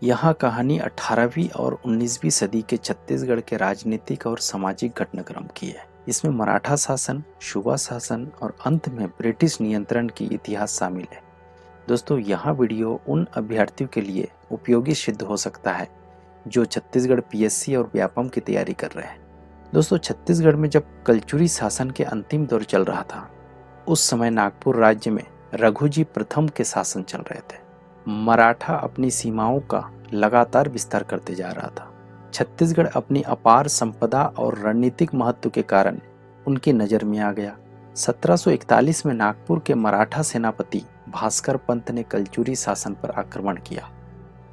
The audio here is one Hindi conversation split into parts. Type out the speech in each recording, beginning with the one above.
यहाँ कहानी 18वीं और 19वीं सदी के छत्तीसगढ़ के राजनीतिक और सामाजिक घटनाक्रम की है। इसमें मराठा शासन, शुवा शासन और अंत में ब्रिटिश नियंत्रण की इतिहास शामिल है। दोस्तों, यह वीडियो उन अभ्यर्थियों के लिए उपयोगी सिद्ध हो सकता है जो छत्तीसगढ़ पीएससी और व्यापम की तैयारी कर रहे हैं। दोस्तों, छत्तीसगढ़ में जब कलचुरी शासन के अंतिम दौर चल रहा था, उस समय नागपुर राज्य में रघुजी प्रथम के शासन चल रहे थे। मराठा अपनी सीमाओं का लगातार विस्तार करते जा रहा था। छत्तीसगढ़ अपनी अपार संपदा और रणनीतिक महत्व के कारण उनकी नज़र में आ गया। 1741 में नागपुर के मराठा सेनापति भास्कर पंत ने कलचुरी शासन पर आक्रमण किया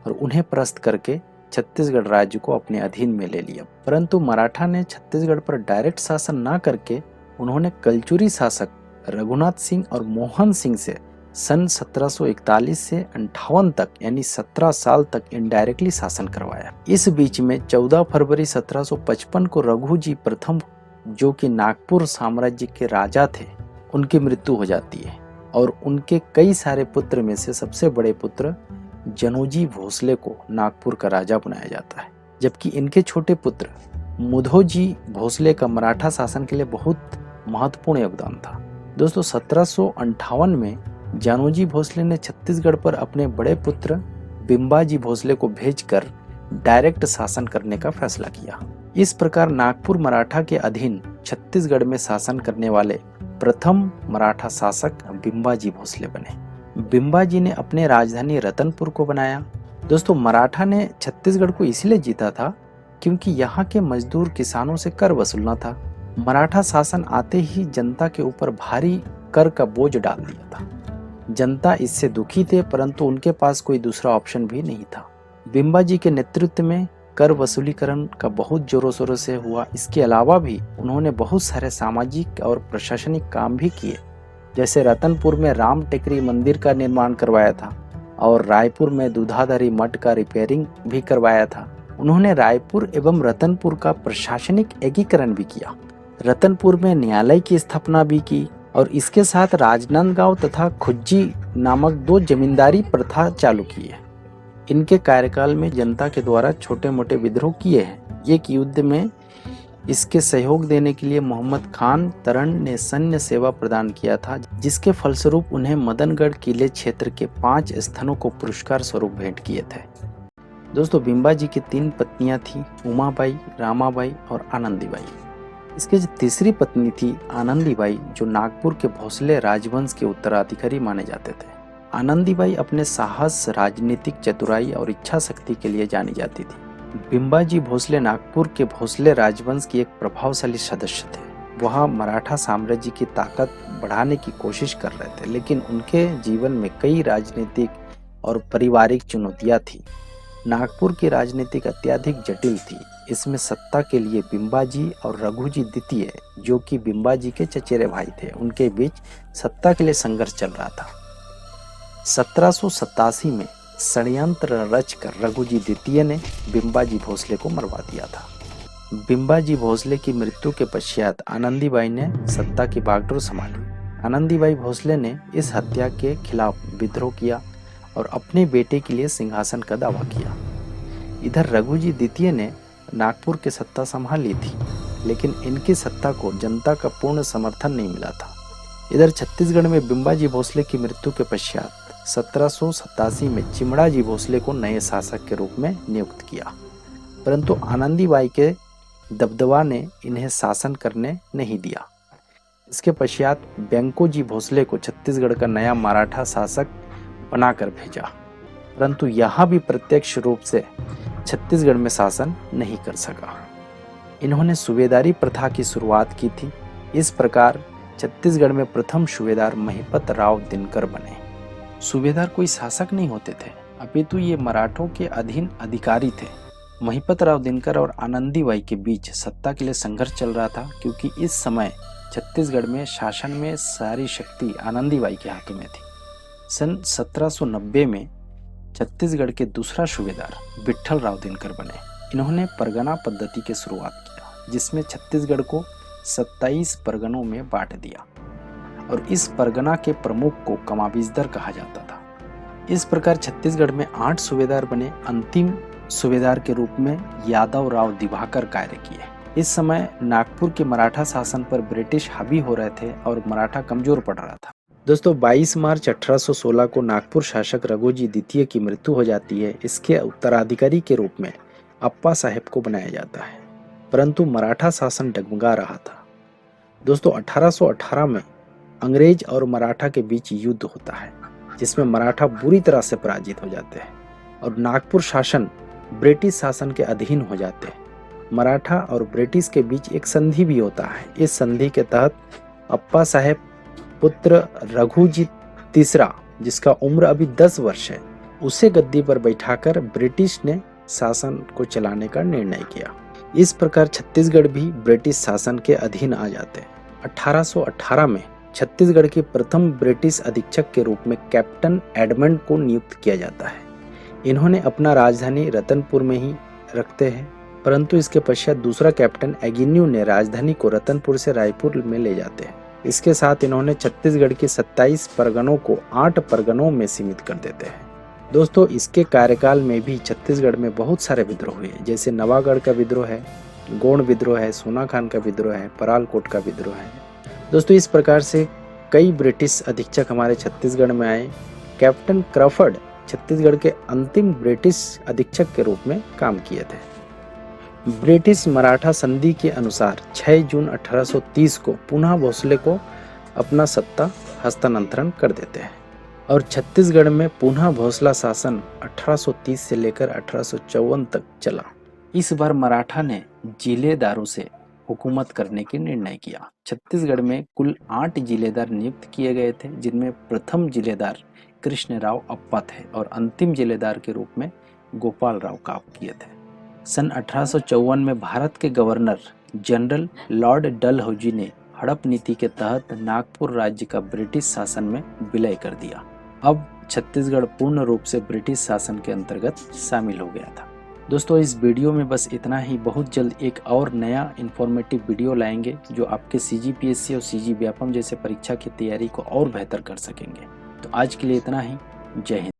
और उन्हें परास्त करके छत्तीसगढ़ राज्य को अपने अधीन में ले लिया। परंतु मराठा ने छत्तीसगढ़ पर डायरेक्ट शासन न करके उन्होंने कलचुरी शासक रघुनाथ सिंह और मोहन सिंह से सन 1741 से 58 तक यानी 17 साल तक इनडायरेक्टली शासन करवाया। इस बीच में 14 फरवरी 1755 को रघुजी प्रथम, जो कि नागपुर साम्राज्य के राजा थे, उनकी मृत्यु हो जाती है और उनके कई सारे पुत्र में से सबसे बड़े पुत्र जनोजी भोसले को नागपुर का राजा बनाया जाता है, जबकि इनके छोटे पुत्र मुधोजी भोसले का मराठा शासन के लिए बहुत महत्वपूर्ण योगदान था। दोस्तों, 1758 में जानोजी भोसले ने छत्तीसगढ़ पर अपने बड़े पुत्र बिम्बाजी भोसले को भेजकर डायरेक्ट शासन करने का फैसला किया। इस प्रकार नागपुर मराठा के अधीन छत्तीसगढ़ में शासन करने वाले प्रथम मराठा शासक बिम्बाजी भोसले बने। बिम्बाजी ने अपने राजधानी रतनपुर को बनाया। दोस्तों, मराठा ने छत्तीसगढ़ को इसलिए जीता था क्योंकि यहाँ के मजदूर किसानों से कर वसूलना था। मराठा शासन आते ही जनता के ऊपर भारी कर का बोझ डाल दिया था। जनता इससे दुखी थे, परंतु उनके पास कोई दूसरा ऑप्शन भी नहीं था। बिम्बाजी के नेतृत्व में कर वसूलीकरण का बहुत जोरों शोरों से हुआ। इसके अलावा भी उन्होंने बहुत सारे सामाजिक और प्रशासनिक काम भी किए, जैसे रतनपुर में राम टेकरी मंदिर का निर्माण करवाया था और रायपुर में दूधाधारी मठ का रिपेयरिंग भी करवाया था। उन्होंने रायपुर एवं रतनपुर का प्रशासनिक एकीकरण भी किया। रतनपुर में न्यायालय की स्थापना भी की और इसके साथ राजनांदगांव तथा खुज्जी नामक 2 जमींदारी प्रथा चालू की है। इनके कार्यकाल में जनता के द्वारा छोटे मोटे विद्रोह किए हैं। एक युद्ध में इसके सहयोग देने के लिए मोहम्मद खान तरण ने सैन्य सेवा प्रदान किया था, जिसके फलस्वरूप उन्हें मदनगढ़ किले क्षेत्र के 5 स्थानों को पुरस्कार स्वरूप भेंट किए थे। दोस्तों, बिम्बाजी की 3 पत्नियां थीं, उमाबाई, रामाबाई और आनंदीबाई। इसकी जो तीसरी पत्नी थी आनंदीबाई, जो नागपुर के भोसले राजवंश के उत्तराधिकारी माने जाते थे। आनंदीबाई अपने साहस, राजनीतिक चतुराई और इच्छा शक्ति के लिए जानी जाती थी। बिम्बाजी भोसले नागपुर के भोसले राजवंश की एक प्रभावशाली सदस्य थे। वह मराठा साम्राज्य की ताकत बढ़ाने की कोशिश कर रहे थे, लेकिन उनके जीवन में कई राजनीतिक और पारिवारिक चुनौतियां थी। नागपुर की राजनीतिक अत्यधिक जटिल थी। इसमें सत्ता के लिए बिम्बाजी और रघुजी द्वितीय, जो कि बिम्बाजी के चचेरे भाई थे, उनके बीच सत्ता के लिए संघर्ष चल रहा था। 1787 में षड्यंत्र रचकर रघुजी द्वितीय ने बिम्बाजी भोसले को मरवा दिया था। बिम्बाजी भोसले की मृत्यु के पश्चात आनंदीबाई ने सत्ता की बागडोर संभाली। आनंदीबाई भोसले ने इस हत्या के खिलाफ विद्रोह किया और अपने बेटे के लिए सिंहासन का दावा किया। इधर रघुजी द्वितीय ने नागपुर की सत्ता संभाल ली थी, लेकिन इनकी सत्ता को जनता का पूर्ण समर्थन नहीं मिला था। इधर छत्तीसगढ़ में बिम्बाजी भोसले की मृत्यु के पश्चात 1787 में चिमड़ाजी भोसले को नए शासक के रूप में नियुक्त किया, परंतु आनंदीबाई के दबदबा ने इन्हें शासन करने नहीं दिया। इसके पश्चात बैंकोजी भोसले को छत्तीसगढ़ का नया मराठा शासक बनाकर भेजा, परंतु यहाँ भी प्रत्यक्ष रूप से छत्तीसगढ़ में शासन नहीं कर सका। इन्होंने सूबेदारी प्रथा की शुरुआत की थी। इस प्रकार छत्तीसगढ़ में प्रथम सूबेदार महिपत राव दिनकर बने। सूबेदार कोई शासक नहीं होते थे, अपितु ये मराठों के अधीन अधिकारी थे। महिपत राव दिनकर और आनंदीबाई के बीच सत्ता के लिए संघर्ष चल रहा था, क्योंकि इस समय छत्तीसगढ़ में शासन में सारी शक्ति आनंदीबाई के हाथों में थी। सन 1790 में छत्तीसगढ़ के दूसरा सूबेदार विट्ठल राव दिनकर बने। इन्होंने परगना पद्धति की शुरुआत किया, जिसमें छत्तीसगढ़ को 27 परगनों में बांट दिया और इस परगना के प्रमुख को कमाविजदर कहा जाता था। इस प्रकार छत्तीसगढ़ में 8 सूबेदार बने। अंतिम सूबेदार के रूप में यादव राव दिवाकर कार्य किए। इस समय नागपुर के मराठा शासन पर ब्रिटिश हावी हो रहे थे और मराठा कमजोर पड़ रहा था। दोस्तों 22 मार्च 1816 को नागपुर शासक रघुजी द्वितीय की मृत्यु हो जाती है। इसके उत्तराधिकारी के रूप में अप्पा साहेब को बनाया जाता है, परंतु मराठा शासन डगमगा रहा था। दोस्तों 1818 में अंग्रेज और मराठा के बीच युद्ध होता है, जिसमें मराठा बुरी तरह से पराजित हो जाते हैं और नागपुर शासन ब्रिटिश शासन के अधीन हो जाते हैं। मराठा और ब्रिटिश के बीच एक संधि भी होता है। इस संधि के तहत अप्पा साहेब पुत्र रघुजी तीसरा, जिसका उम्र अभी 10 वर्ष है, उसे गद्दी पर बैठाकर ब्रिटिश ने शासन को चलाने का निर्णय किया। इस प्रकार छत्तीसगढ़ भी ब्रिटिश शासन के अधीन आ जाते हैं। 1818 में छत्तीसगढ़ के प्रथम ब्रिटिश अधीक्षक के रूप में कैप्टन एडमंड को नियुक्त किया जाता है। इन्होंने अपना राजधानी रतनपुर में ही रखते हैं, परंतु इसके पश्चात दूसरा कैप्टन एगिन्यू ने राजधानी को रतनपुर से रायपुर में ले जाते हैं। इसके साथ इन्होंने छत्तीसगढ़ के 27 परगनों को 8 परगनों में सीमित कर देते हैं। दोस्तों इसके कार्यकाल में भी छत्तीसगढ़ में बहुत सारे विद्रोह हुए, जैसे नवागढ़ का विद्रोह है, गोंड विद्रोह है, सोनाखान का विद्रोह है, परालकोट का विद्रोह है। दोस्तों इस प्रकार से कई ब्रिटिश अधीक्षक हमारे छत्तीसगढ़ में आए। कैप्टन क्रॉफर्ड छत्तीसगढ़ के अंतिम ब्रिटिश अधीक्षक के रूप में काम किए थे। ब्रिटिश मराठा संधि के अनुसार 6 जून 1830 को पुनः भोसले को अपना सत्ता हस्तांतरण कर देते हैं और छत्तीसगढ़ में पुनः भोसला शासन 1830 से लेकर 1854 तक चला। इस बार मराठा ने जिलेदारों से हुकूमत करने की निर्णय किया। छत्तीसगढ़ में कुल 8 जिलेदार नियुक्त किए गए थे, जिनमें प्रथम जिलेदार कृष्णराव अप्पा थे और अंतिम जिलेदार के रूप में गोपाल राव काम किए थे। सन 1854 में भारत के गवर्नर जनरल लॉर्ड डलहौजी ने हड़प नीति के तहत नागपुर राज्य का ब्रिटिश शासन में विलय कर दिया। अब छत्तीसगढ़ पूर्ण रूप से ब्रिटिश शासन के अंतर्गत शामिल हो गया था। दोस्तों इस वीडियो में बस इतना ही। बहुत जल्द एक और नया इन्फॉर्मेटिव वीडियो लाएंगे जो आपके CGPSC और CG व्यापम जैसे परीक्षा की तैयारी को और बेहतर कर सकेंगे। तो आज के लिए इतना ही। जय हिंद।